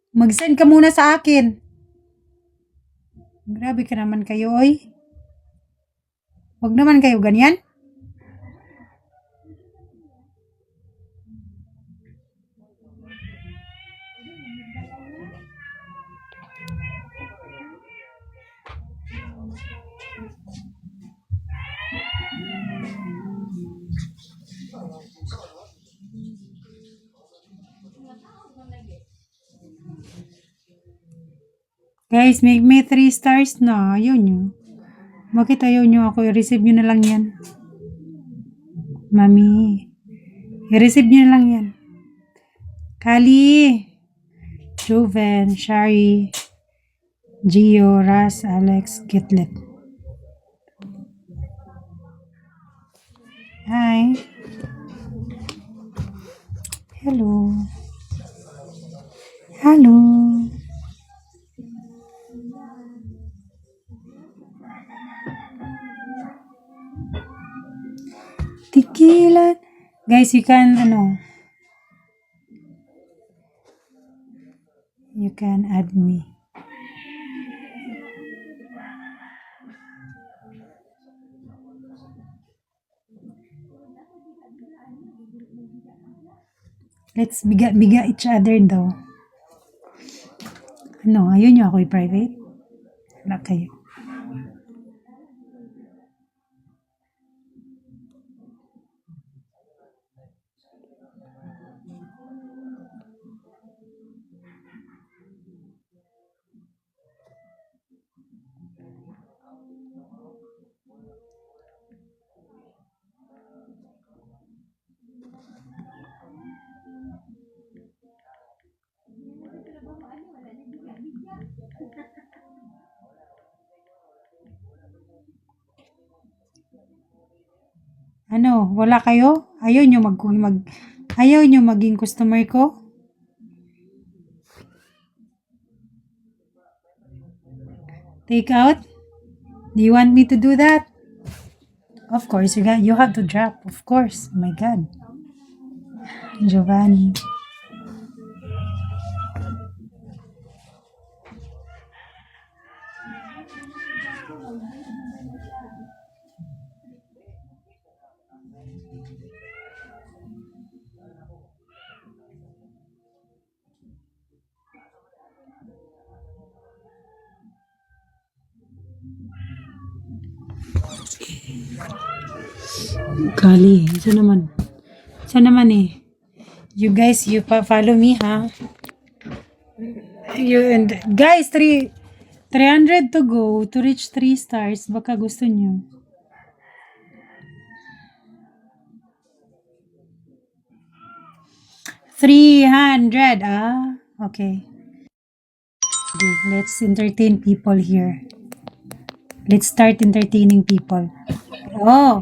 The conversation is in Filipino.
Mag-send ka muna sa akin. Grabe ka naman kayo, oy. Huwag naman kayo ganyan. Guys, may 3 stars na. Ayaw nyo. Bakit ayaw nyo ako? I-receive nyo na lang yan. Mami. I-receive nyo na lang yan. Kali. Joven. Shari. Gio. Ras. Alex. Gitlet. Hi. Hello. Hello. Tequila. Guys, you can, you can add me. Let's biga each other daw. Ayaw nyo ako i-private? Wala kayo. Wala kayo? Ayaw nyo maging customer ko? Take out? Do you want me to do that? Of course, you have to drop. Of course. Oh my God. Giovanni. Kali, Saan naman eh. You guys, you follow me, ha? Guys, 300 to go to reach 3 stars. Baka gusto nyo. $300. Okay. Let's entertain people here. Let's start entertaining people. Oh.